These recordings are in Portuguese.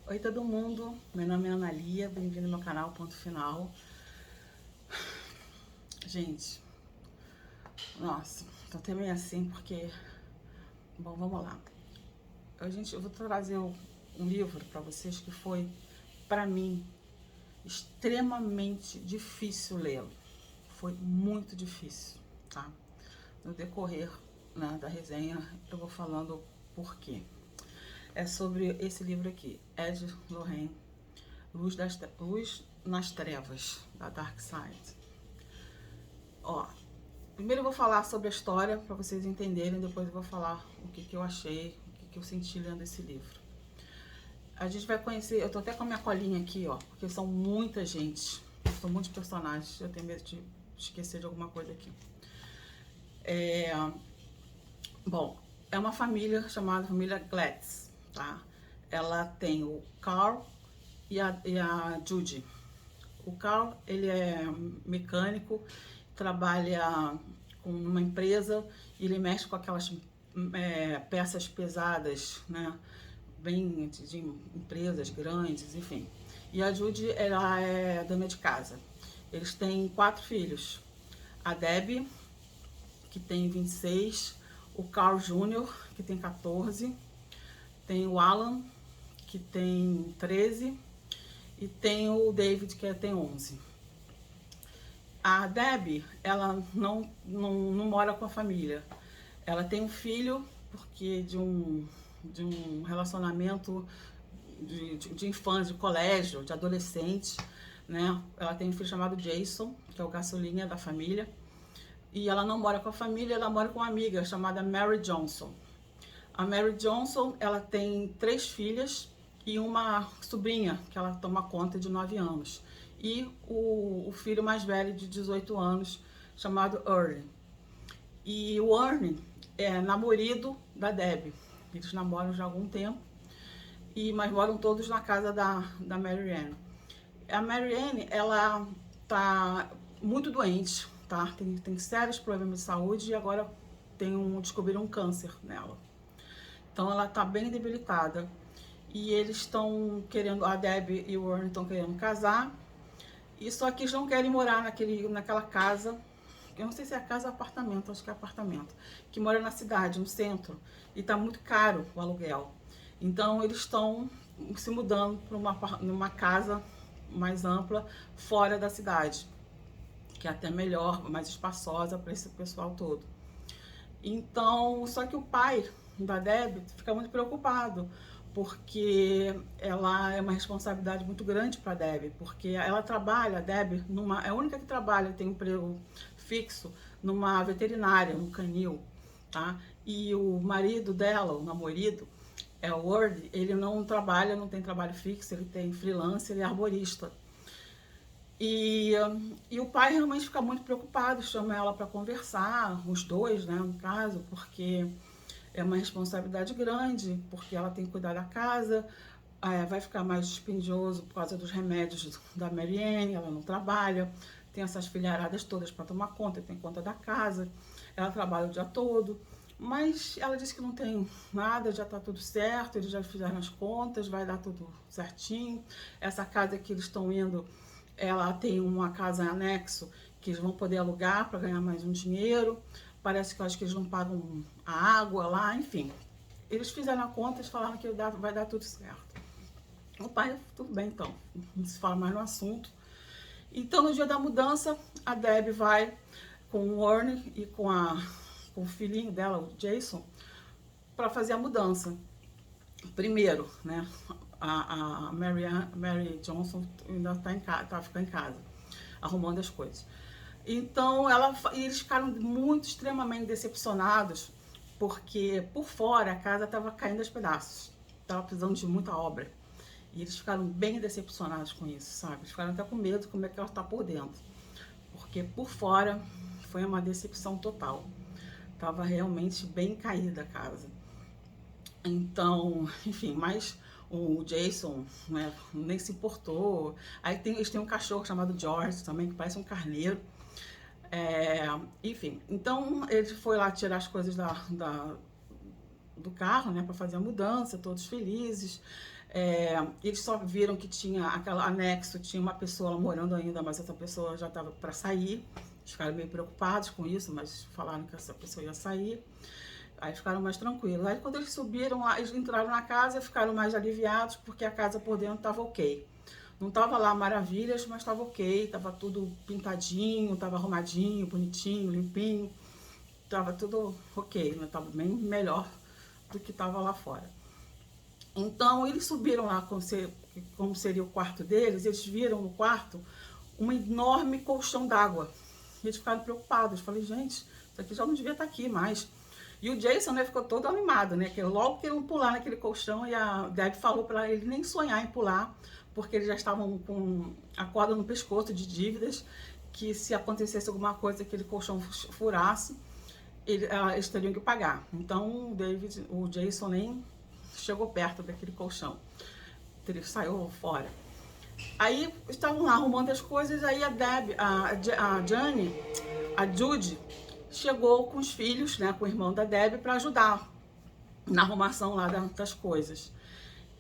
Oi todo mundo, meu nome é Ana Lia, bem-vindo ao meu canal Ponto Final. Gente, nossa, tô até meio assim porque... Bom, vamos lá. Eu vou trazer um livro para vocês que foi, para mim, extremamente difícil lê-lo. Foi muito difícil, tá? No decorrer, né, da resenha eu vou falando por quê. É sobre esse livro aqui, Ed Lorraine, Luz nas Trevas, da Dark Side. Ó, primeiro eu vou falar sobre a história para vocês entenderem, depois eu vou falar o que eu achei, o que eu senti lendo esse livro. A gente vai conhecer, eu tô até com a minha colinha aqui, ó, porque são muita gente, são muitos personagens, eu tenho medo de esquecer de alguma coisa aqui. Bom, é uma família chamada família Glatz, tá? Ela tem o Carl e a Judy. O Carl, ele é mecânico, trabalha com uma empresa e ele mexe com aquelas peças pesadas, né? Bem de empresas grandes, enfim. E a Judy, ela é dona de casa. Eles têm 4 filhos. A Debbie, que tem 26, o Carl Jr., que tem 14, tem o Alan, que tem 13, e tem o David, que tem 11. A Debbie, ela não mora com a família. Ela tem um filho, porque de um relacionamento de infância, de colégio, de adolescente, né? Ela tem um filho chamado Jason, que é o caçulinha da família. E ela não mora com a família, ela mora com uma amiga chamada Mary Johnson. A Mary Johnson, ela tem 3 filhas e uma sobrinha que ela toma conta de 9 anos. E o filho mais velho de 18 anos, chamado Ernie. E o Ernie é namorado da Debbie. Eles namoram já há algum tempo, mas moram todos na casa da Mary Ann. A Mary Ann, ela tá muito doente, tá? Tem sérios problemas de saúde e agora descobriram um câncer nela. Então ela tá bem debilitada. E eles estão querendo, a Debbie e o Ernie estão querendo casar. E só que eles não querem morar naquela casa. Eu não sei se é casa ou apartamento, acho que é apartamento. Que mora na cidade, no centro. E tá muito caro o aluguel. Então eles estão se mudando para numa casa mais ampla, fora da cidade. Que é até melhor, mais espaçosa para esse pessoal todo. Então, só que o pai da Debbie fica muito preocupado, porque ela é uma responsabilidade muito grande para a Debbie, porque ela trabalha, a Debbie, é a única que trabalha, tem um emprego fixo numa veterinária, no canil, tá? E o marido dela, o namorado, é o Word, ele não trabalha, não tem trabalho fixo, ele tem freelance, ele é arborista. E o pai realmente fica muito preocupado, chama ela para conversar, os dois, né, no caso, porque é uma responsabilidade grande, porque ela tem que cuidar da casa, vai ficar mais dispendioso por causa dos remédios da Marianne, ela não trabalha, tem essas filharadas todas para tomar conta, tem conta da casa, ela trabalha o dia todo, mas ela disse que não tem nada, já está tudo certo, eles já fizeram as contas, vai dar tudo certinho. Essa casa que eles estão indo, ela tem uma casa em anexo que eles vão poder alugar para ganhar mais um dinheiro. Parece que eu acho que eles não pagam a água lá, enfim. Eles fizeram a conta e falaram que vai dar tudo certo. O pai, tudo bem então, não se fala mais no assunto. Então no dia da mudança, a Debbie vai com o Warren e com o filhinho dela, o Jason, para fazer a mudança. Primeiro, né, a Mary Johnson ainda está em casa, tá ficando em casa, arrumando as coisas. Então eles ficaram muito, extremamente decepcionados, porque por fora a casa estava caindo aos pedaços, estava precisando de muita obra. E eles ficaram bem decepcionados com isso, sabe? Eles ficaram até com medo de como é que ela está por dentro. Porque por fora foi uma decepção total. Tava realmente bem caída a casa. Então, enfim, mas o Jason, né, nem se importou. Aí eles têm um cachorro chamado George também, que parece um carneiro. Enfim, então ele foi lá tirar as coisas do carro, né, para fazer a mudança, todos felizes. Eles só viram que tinha aquele anexo, tinha uma pessoa lá morando ainda, mas essa pessoa já estava para sair. Eles ficaram meio preocupados com isso, mas falaram que essa pessoa ia sair. Aí ficaram mais tranquilos. Aí quando eles subiram lá, eles entraram na casa e ficaram mais aliviados, porque a casa por dentro estava ok. Não estava lá maravilhas, mas estava ok, estava tudo pintadinho, estava arrumadinho, bonitinho, limpinho. Estava tudo ok, né? Estava bem melhor do que estava lá fora. Então eles subiram lá, como seria o quarto deles, eles viram no quarto um enorme colchão d'água. Eles ficaram preocupados. Eu falei, gente, isso aqui já não devia estar aqui mais. E o Jason, né, ficou todo animado, né? Que logo queriam pular naquele colchão e a Deb falou para ele nem sonhar em pular, porque eles já estavam com a corda no pescoço de dívidas, que se acontecesse alguma coisa, aquele colchão furasse, eles teriam que pagar. Então o Jason nem chegou perto daquele colchão. Ele saiu fora. Aí estavam lá arrumando as coisas, aí a Deb, a Jane, a Judy, chegou com os filhos, né, com o irmão da Deb, para ajudar na arrumação lá das coisas.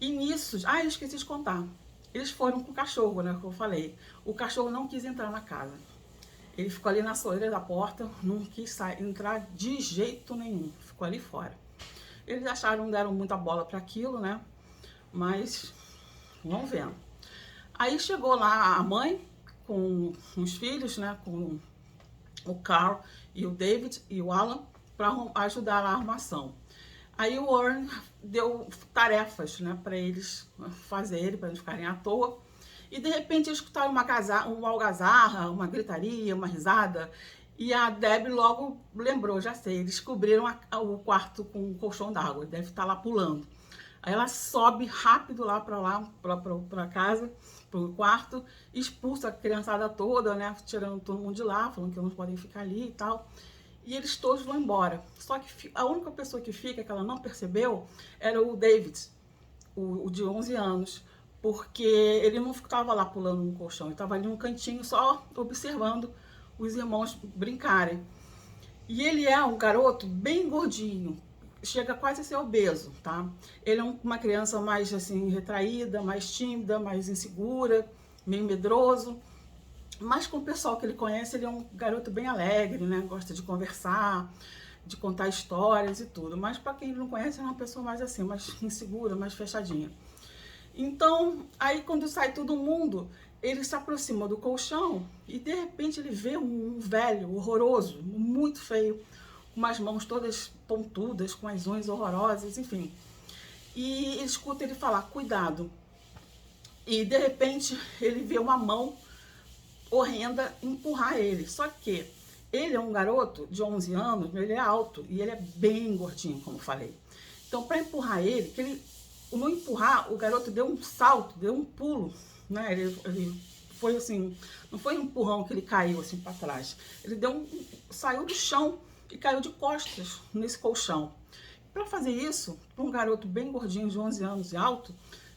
E nisso, eu esqueci de contar. Eles foram com o cachorro, né, como eu falei. O cachorro não quis entrar na casa. Ele ficou ali na soleira da porta, não quis entrar de jeito nenhum. Ficou ali fora. Eles acharam, deram muita bola para aquilo, né? Mas vamos vendo. Aí chegou lá a mãe com os filhos, né? Com o Carl e o David e o Alan para ajudar na armação. Aí o Warren deu tarefas, né, para eles fazerem, para eles ficarem à toa. E de repente eles escutaram uma algazarra, uma gritaria, uma risada. E a Deb logo lembrou, já sei, eles cobriram o quarto com um colchão d'água, deve estar lá pulando. Aí ela sobe rápido lá para casa, para o quarto, expulsa a criançada toda, né, tirando todo mundo de lá, falando que não podem ficar ali e tal. E eles todos vão embora. Só que a única pessoa que fica, que ela não percebeu, era o David, o de 11 anos. Porque ele não estava lá pulando no colchão, ele estava ali num cantinho só observando os irmãos brincarem. E ele é um garoto bem gordinho, chega quase a ser obeso, tá? Ele é uma criança mais assim retraída, mais tímida, mais insegura, meio medroso. Mas com o pessoal que ele conhece, ele é um garoto bem alegre, né? Gosta de conversar, de contar histórias e tudo. Mas para quem não conhece, é uma pessoa mais assim, mais insegura, mais fechadinha. Então, aí quando sai todo mundo, ele se aproxima do colchão e de repente ele vê um velho horroroso, muito feio, com umas mãos todas pontudas, com as unhas horrorosas, enfim. E ele escuta ele falar, cuidado. E de repente ele vê uma mão horrenda empurrar ele. Só que ele é um garoto de 11 anos, ele é alto e ele é bem gordinho, como falei. Então, para empurrar ele, que ele no empurrar, o garoto deu um salto, deu um pulo, né? Ele foi assim, não foi um empurrão que ele caiu assim para trás. Ele saiu do chão e caiu de costas nesse colchão. Para fazer isso, para um garoto bem gordinho de 11 anos e alto,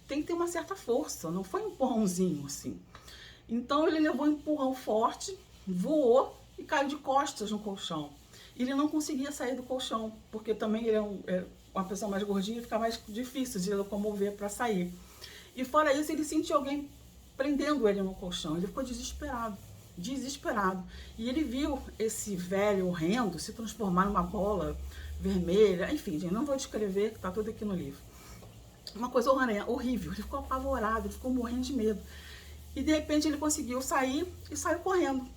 tem que ter uma certa força, não foi um empurrãozinho assim. Então ele levou um empurrão forte, voou e caiu de costas no colchão. Ele não conseguia sair do colchão, porque também ele é uma pessoa mais gordinha, fica mais difícil de locomover para sair. E fora isso, ele sentiu alguém prendendo ele no colchão. Ele ficou desesperado, desesperado. E ele viu esse velho horrendo se transformar numa bola vermelha. Enfim, gente, não vou descrever, que tá tudo aqui no livro. Uma coisa horrível. Ele ficou apavorado, ele ficou morrendo de medo. E de repente ele conseguiu sair e saiu correndo.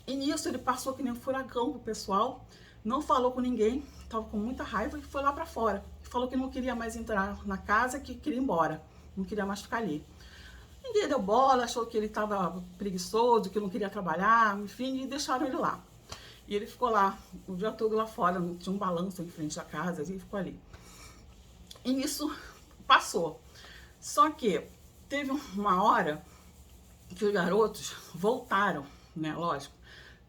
E nisso ele passou que nem um furacão pro pessoal, não falou com ninguém, estava com muita raiva e foi lá para fora. Falou que não queria mais entrar na casa, que queria ir embora, não queria mais ficar ali. Ninguém deu bola, achou que ele estava preguiçoso, que não queria trabalhar, enfim, e deixaram ele lá. E ele ficou lá, o dia todo lá fora, tinha um balanço em frente à casa, e ele ficou ali. E nisso passou. Só que teve uma hora que os garotos voltaram, né, lógico,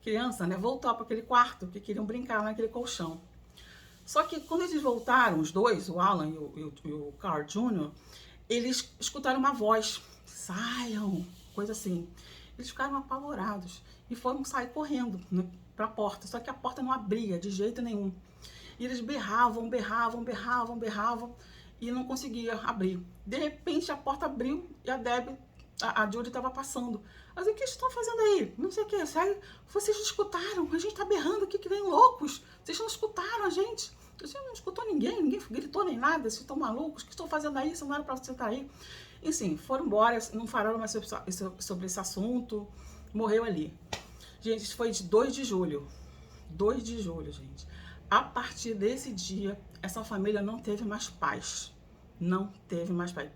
criança, né, voltou para aquele quarto, que queriam brincar naquele colchão. Só que quando eles voltaram, os dois, o Alan e o Carl Jr., eles escutaram uma voz, saiam, coisa assim. Eles ficaram apavorados e foram sair correndo, né, para a porta, só que a porta não abria de jeito nenhum. E eles berravam, berravam, berravam, berravam, e não conseguia abrir. De repente a porta abriu e a Judy estava passando. Mas o que vocês estão fazendo aí? Não sei o que. Vocês não escutaram? A gente tá berrando aqui que nem loucos. Vocês não escutaram a gente? Você não escutou ninguém, ninguém gritou nem nada. Vocês estão malucos? O que estão fazendo aí? Isso não era pra você estar aí. E sim, foram embora, não falaram mais sobre esse assunto. Morreu ali. Gente, isso foi de 2 de julho. 2 de julho, gente. A partir desse dia, essa família não teve mais paz. Não teve mais paz.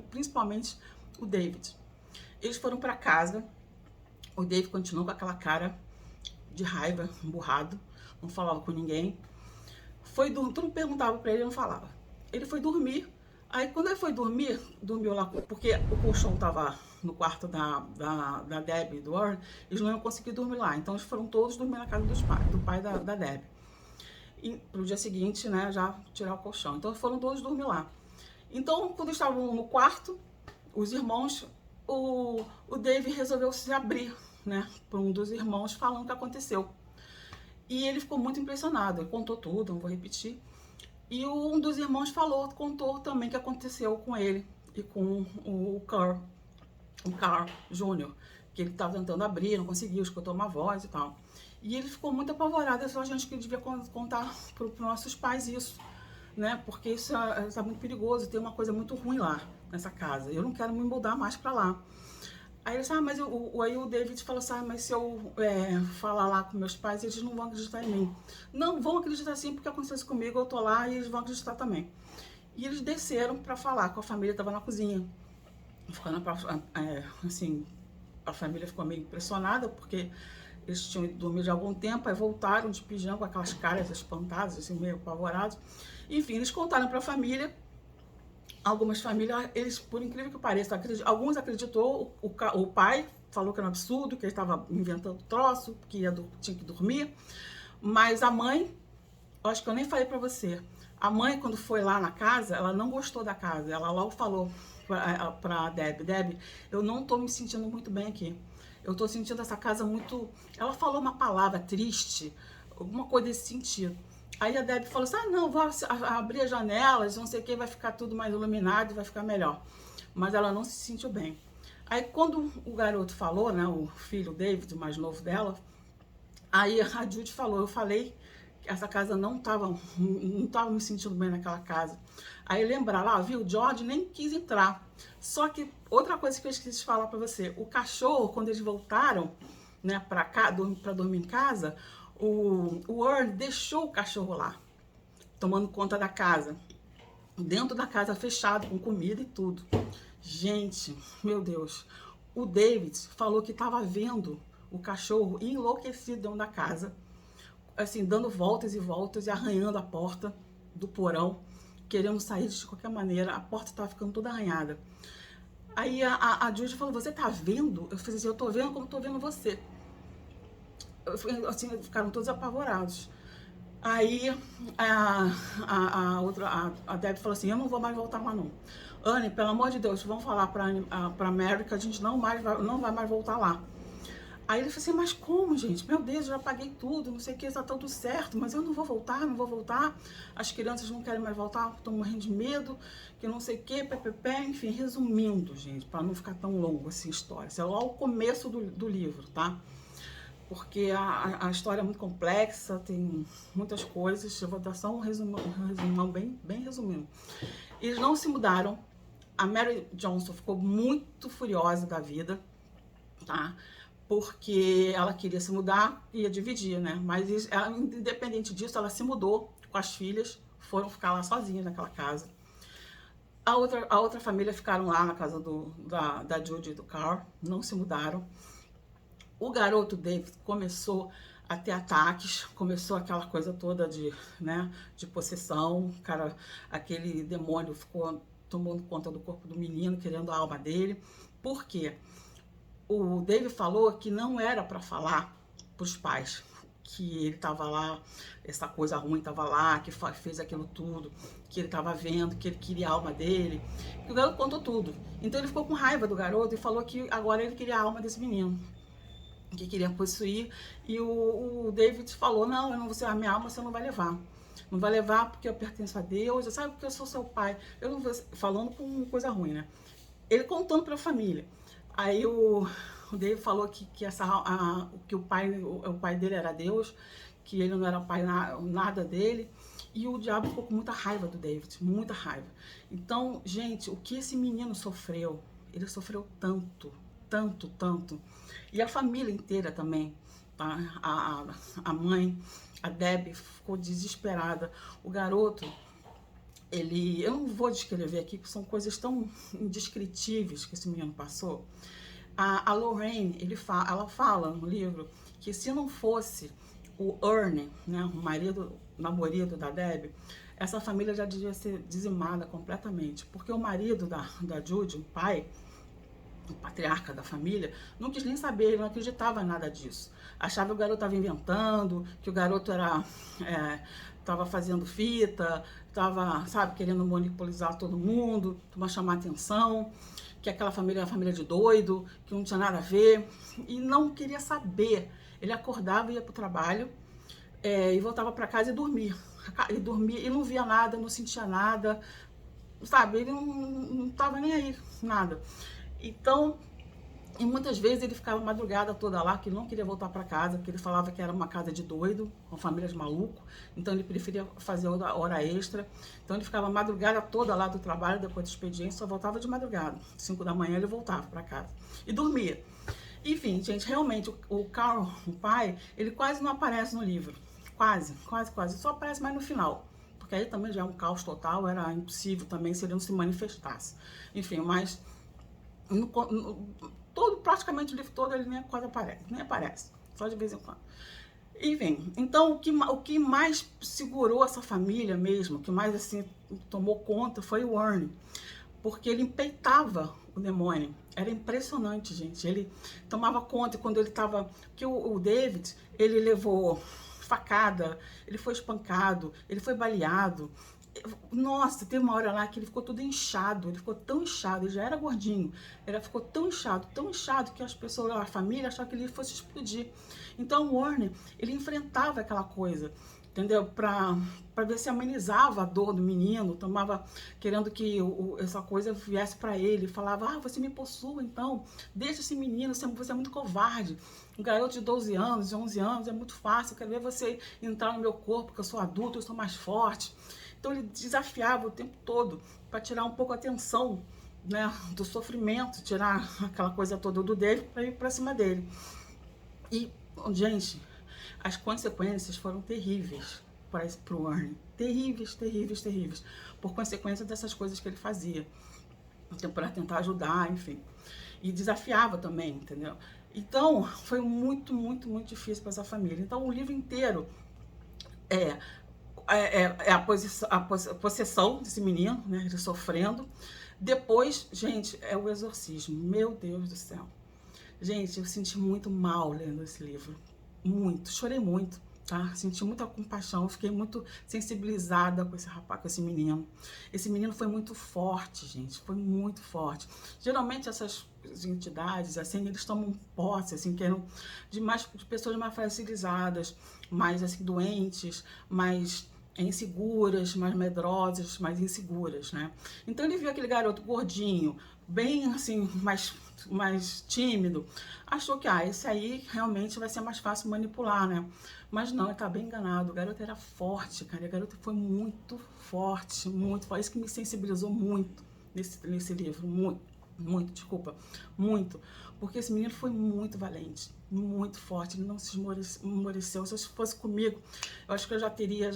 Principalmente o David. Eles foram para casa. O David continuou com aquela cara de raiva, emburrado. Não falava com ninguém. Tudo perguntava para ele, ele não falava. Ele foi dormir. Aí quando ele foi dormir, dormiu lá, porque o colchão tava no quarto da Debbie e do Warren, eles não iam conseguir dormir lá. Então eles foram todos dormir na casa do pai da Debbie. E pro dia seguinte, né, já tirar o colchão. Então foram todos dormir lá. Então, quando estavam no quarto, os irmãos, o Dave resolveu se abrir, né, para um dos irmãos falando o que aconteceu. E ele ficou muito impressionado, ele contou tudo, não vou repetir. E um dos irmãos contou também o que aconteceu com ele e com o Carl Jr., que ele estava tentando abrir, não conseguiu, escutou uma voz e tal. E ele ficou muito apavorado, ele falou, gente, que ele devia contar para os nossos pais isso, né? Porque isso é muito perigoso, tem uma coisa muito ruim lá nessa casa. Eu não quero me mudar mais para lá. Aí ele disse, mas aí o David falou assim, mas se eu falar lá com meus pais, eles não vão acreditar em mim. Não, vão acreditar sim, porque aconteceu isso comigo, eu tô lá e eles vão acreditar também. E eles desceram para falar com a família, estava na cozinha. Ficando, assim, a família ficou meio impressionada, porque eles tinham dormido há algum tempo, aí voltaram de pijama com aquelas caras espantadas, assim, meio apavorados. Enfim, eles contaram para a família. Algumas famílias, eles, por incrível que pareça, alguns acreditou, o pai falou que era um absurdo, que ele estava inventando troço, que tinha que dormir. Mas a mãe, acho que eu nem falei para você, a mãe, quando foi lá na casa, ela não gostou da casa. Ela logo falou para Debbie, eu não tô me sentindo muito bem aqui. Eu tô sentindo essa casa muito... Ela falou uma palavra triste, alguma coisa desse sentido. Aí a Debbie falou assim, não, vou abrir as janelas, não sei o que, vai ficar tudo mais iluminado e vai ficar melhor. Mas ela não se sentiu bem. Aí quando o garoto falou, né, o filho David, o mais novo dela, aí a Judy falou, eu falei que essa casa não tava me sentindo bem naquela casa. Aí lembraram, viu, o George nem quis entrar. Só que outra coisa que eu esqueci de falar pra você, o cachorro, quando eles voltaram, né, pra dormir em casa, o Earl deixou o cachorro lá, tomando conta da casa, dentro da casa fechado, com comida e tudo. Gente, meu Deus, o David falou que estava vendo o cachorro enlouquecido dentro da casa, assim, dando voltas e voltas e arranhando a porta do porão, querendo sair de qualquer maneira, a porta estava ficando toda arranhada. Aí a Judy falou, você tá vendo? Eu falei assim, eu tô vendo como tô vendo você. Assim, ficaram todos apavorados. Aí a Debbie falou assim, eu não vou mais voltar lá não. Anne, pelo amor de Deus, vamos falar pra Mary que a gente não vai mais voltar lá. Aí ele falou assim, mas como, gente? Meu Deus, eu já paguei tudo, não sei o que, tá tudo certo, mas eu não vou voltar. As crianças não querem mais voltar, estão morrendo de medo, que não sei o que, enfim, resumindo, gente, para não ficar tão longo assim a história. Isso é lá o começo do livro, tá? Porque a história é muito complexa, tem muitas coisas, eu vou dar só um resumão bem resumindo. Eles não se mudaram, a Mary Johnson ficou muito furiosa da vida, tá? Porque ela queria se mudar e ia dividir, né? Mas ela, independente disso, ela se mudou com as filhas, foram ficar lá sozinhas naquela casa. A outra família ficaram lá na casa da Judy e do Carl, não se mudaram. O garoto David começou a ter ataques, começou aquela coisa toda de possessão, cara, aquele demônio ficou tomando conta do corpo do menino, querendo a alma dele. Por quê? O David falou que não era para falar para os pais que ele estava lá, essa coisa ruim estava lá, que fez aquilo tudo, que ele estava vendo, que ele queria a alma dele. E o garoto contou tudo. Então ele ficou com raiva do garoto e falou que agora ele queria a alma desse menino, que queria possuir. E o David falou, não, eu não vou ser a minha alma, você não vai levar. não vai levar porque eu pertenço a Deus, sabe, porque eu sou seu pai. Eu não vou falando com coisa ruim, né? Ele contando para a família. Aí o David falou que o pai dele era Deus, que ele não era pai nada dele. E o diabo ficou com muita raiva do David, muita raiva. Então, gente, o que esse menino sofreu, ele sofreu tanto, tanto, tanto. E a família inteira também, tá? A mãe, a Debbie, ficou desesperada. O garoto, eu não vou descrever aqui, porque são coisas tão indescritíveis que esse menino passou. A Lorraine, ela fala no livro que se não fosse o Ernie, né, o namorado da Debbie, essa família já devia ser dizimada completamente, porque o marido da Judy, o pai, o patriarca da família, não quis nem saber, ele não acreditava em nada disso. Achava que o garoto estava inventando, que o garoto estava fazendo fita, estava, sabe, querendo monopolizar todo mundo, para chamar atenção, que aquela família era uma família de doido, que não tinha nada a ver, e não queria saber. Ele acordava, ia para o trabalho, e voltava para casa e dormia. E dormia, e não via nada, não sentia nada, sabe, ele não estava nem aí, nada. Então, e muitas vezes ele ficava a madrugada toda lá, que não queria voltar para casa, porque ele falava que era uma casa de doido, uma família de maluco, então ele preferia fazer hora extra. Então ele ficava a madrugada toda lá do trabalho, depois do expediente, só voltava de madrugada. 5 da manhã ele voltava para casa e dormia. Enfim, gente, realmente o Carl, o pai, ele quase não aparece no livro. Quase. Só aparece mais no final. Porque aí também já é um caos total, era impossível também se ele não se manifestasse. Enfim, mas praticamente o livro todo ele nem aparece, só de vez em quando. Enfim, então o que mais segurou essa família mesmo, o que mais assim tomou conta foi o Ernie, porque ele empeitava o demônio. Era impressionante, gente. Ele tomava conta, e quando ele estava... que o David, ele levou facada, ele foi espancado, ele foi baleado. Nossa, teve uma hora lá que ele ficou todo inchado, ele ficou tão inchado, ele já era gordinho, ele ficou tão inchado que as pessoas, a família, achavam que ele fosse explodir. Então o Warner, ele enfrentava aquela coisa, entendeu? Pra ver se amenizava a dor do menino, querendo que essa coisa viesse pra ele, falava, você me possua então, deixa esse menino, você é muito covarde. Um garoto de 12 anos, de 11 anos, é muito fácil, eu quero ver você entrar no meu corpo, porque eu sou adulto, eu sou mais forte. Então ele desafiava o tempo todo para tirar um pouco a atenção, né, do sofrimento, tirar aquela coisa toda do dele para ir para cima dele. E, gente, as consequências foram terríveis para o Ernie. Terríveis, terríveis, terríveis. Por consequência dessas coisas que ele fazia. Então, para tentar ajudar, enfim. E desafiava também, entendeu? Então, foi muito, muito, muito difícil para essa família. Então, o livro inteiro é a possessão desse menino, né, ele sofrendo. Depois, gente, é o exorcismo. Meu Deus do céu. Gente, eu senti muito mal lendo esse livro. Muito. Chorei muito, tá? Senti muita compaixão. Fiquei muito sensibilizada com esse rapaz, com esse menino. Esse menino foi muito forte, gente. Foi muito forte. Geralmente, essas entidades, assim, eles tomam posse, assim, que eram de pessoas mais fragilizadas, mais, assim, doentes, mais inseguras, mais medrosas, mais inseguras, né? Então ele viu aquele garoto gordinho, bem assim, mais tímido, achou que, esse aí realmente vai ser mais fácil manipular, né? Mas não, ele tá bem enganado, o garoto era forte, cara, o garoto foi muito forte, isso que me sensibilizou muito nesse livro, muito, porque esse menino foi muito valente, muito forte, ele não se esmoreceu. Se fosse comigo, eu acho que eu já teria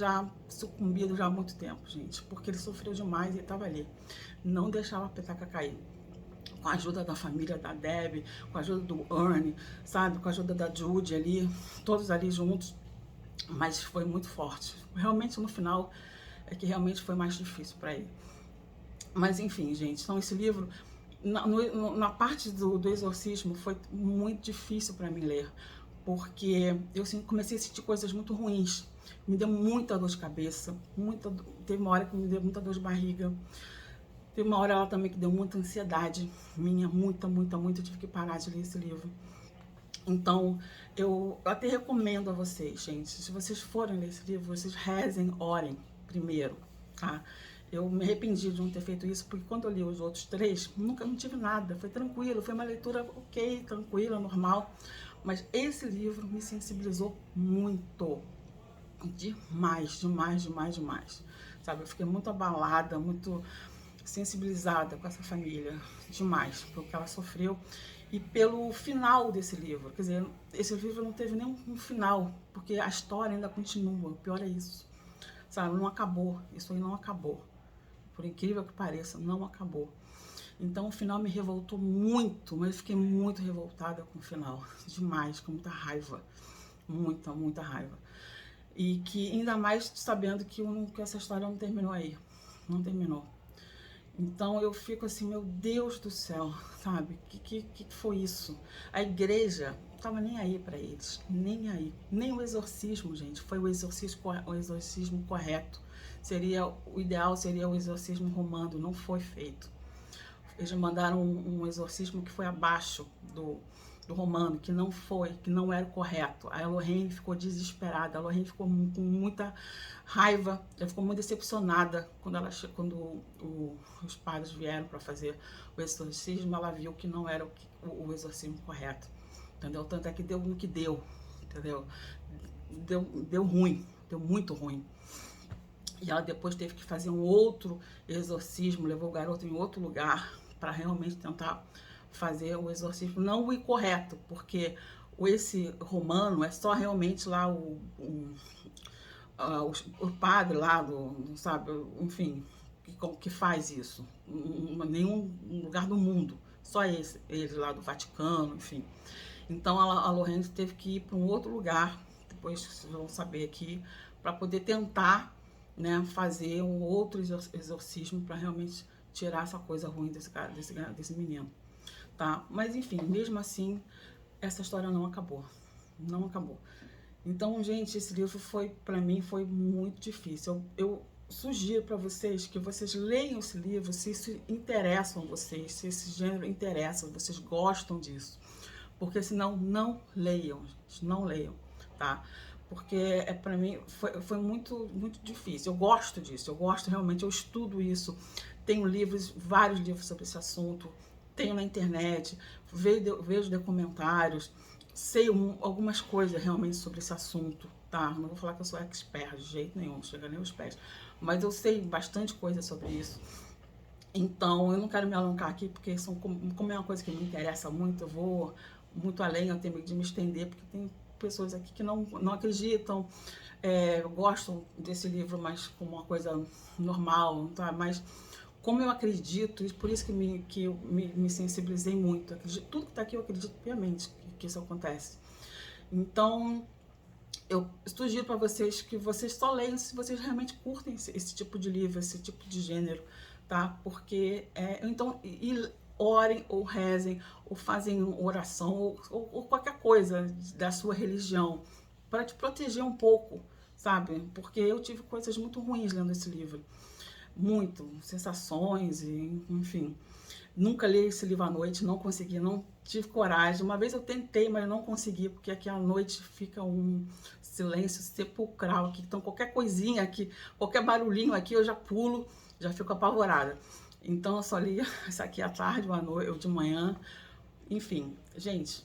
sucumbido já há muito tempo, gente, porque ele sofreu demais e estava ali, não deixava a petaca cair. Com a ajuda da família da Debbie, com a ajuda do Ernie, sabe, com a ajuda da Judy ali, todos ali juntos, mas foi muito forte. Realmente no final é que realmente foi mais difícil para ele. Mas enfim, gente, então esse livro, na parte do exorcismo, foi muito difícil para mim ler, porque eu comecei a sentir coisas muito ruins, me deu muita dor de cabeça, teve uma hora que me deu muita dor de barriga, teve uma hora ela também que deu muita ansiedade minha, muita, eu tive que parar de ler esse livro. Então, eu até recomendo a vocês, gente, se vocês forem ler esse livro, vocês rezem, orem primeiro, tá? Eu me arrependi de não ter feito isso, porque quando eu li os outros três, nunca não tive nada, foi tranquilo, foi uma leitura ok, tranquila, normal, mas esse livro me sensibilizou muito, demais, demais, demais, demais, sabe? Eu fiquei muito abalada, muito sensibilizada com essa família, demais, pelo que ela sofreu e pelo final desse livro. Quer dizer, esse livro não teve nem um final, porque a história ainda continua, o pior é isso, sabe? Não acabou, isso aí não acabou. Por incrível que pareça, não acabou. Então o final me revoltou muito, mas eu fiquei muito revoltada com o final, demais, com muita raiva, muita, muita raiva. E que ainda mais sabendo que essa história não terminou aí, não terminou. Então eu fico assim, meu Deus do céu, sabe? Que foi isso? A igreja não estava nem aí para eles, nem aí. Nem o exorcismo, gente, foi o exorcismo correto. O ideal seria o exorcismo romano, não foi feito. Eles mandaram um exorcismo que foi abaixo do romano, que não foi, que não era o correto. A Lorraine ficou desesperada, a Lorraine ficou com muita raiva, ela ficou muito decepcionada quando os padres vieram para fazer o exorcismo, ela viu que não era o exorcismo correto, entendeu? Tanto é que deu no que deu, entendeu? Deu ruim, deu muito ruim. E ela depois teve que fazer um outro exorcismo, levou o garoto em outro lugar para realmente tentar fazer o exorcismo, não o incorreto, porque esse romano é só realmente lá o padre lá sabe, enfim, que faz isso, nenhum lugar do mundo, só ele lá do Vaticano, enfim. Então a Lorraine teve que ir para um outro lugar, depois vocês vão saber aqui, para poder tentar, né, fazer um outro exorcismo para realmente tirar essa coisa ruim desse menino, tá? Mas enfim, mesmo assim, essa história não acabou, não acabou. Então, gente, esse livro para mim, foi muito difícil. Eu sugiro para vocês que vocês leiam esse livro se isso interessa a vocês, se esse gênero interessa, vocês gostam disso. Porque senão, não leiam, gente, não leiam, tá? Porque para mim foi muito, muito difícil. Eu gosto disso, eu gosto realmente, eu estudo isso. Tenho livros, vários livros sobre esse assunto, tenho na internet, vejo documentários, sei algumas coisas realmente sobre esse assunto, tá? Não vou falar que eu sou expert de jeito nenhum, não chega nem aos pés, mas eu sei bastante coisa sobre isso. Então, eu não quero me alongar aqui, porque como é uma coisa que me interessa muito, eu vou muito além, eu tenho medo de me estender, porque tem pessoas aqui que não acreditam, gostam desse livro, mas como uma coisa normal, tá? Mas como eu acredito, e por isso que eu me sensibilizei muito, tudo que está aqui eu acredito piamente que isso acontece. Então, eu sugiro para vocês que vocês só leiam se vocês realmente curtem esse tipo de livro, esse tipo de gênero, tá? Porque, então, orem ou rezem, ou fazem oração, ou qualquer coisa da sua religião, para te proteger um pouco, sabe? Porque eu tive coisas muito ruins lendo esse livro. Muito, sensações, e, enfim. Nunca li esse livro à noite, não consegui, não tive coragem. Uma vez eu tentei, mas não consegui, porque aqui à noite fica um silêncio sepulcral aqui. Então qualquer coisinha aqui, qualquer barulhinho aqui, eu já pulo, já fico apavorada. Então eu só li isso aqui à tarde, ou à noite, ou de manhã. Enfim, gente,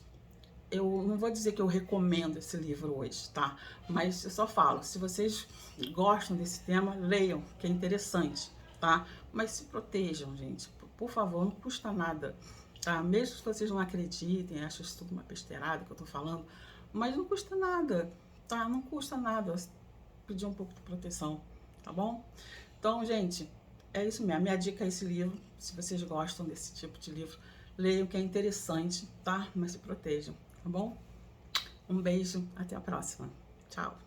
eu não vou dizer que eu recomendo esse livro hoje, tá? Mas eu só falo, se vocês gostam desse tema, leiam, que é interessante, tá? Mas se protejam, gente. Por favor, não custa nada, tá? Mesmo se vocês não acreditem, acham isso tudo uma besteirada que eu tô falando, mas não custa nada, tá? Não custa nada pedir um pouco de proteção, tá bom? Então, gente, é isso mesmo. Minha dica é esse livro. Se vocês gostam desse tipo de livro, leiam, que é interessante, tá? Mas se protejam, tá bom? Um beijo, até a próxima. Tchau.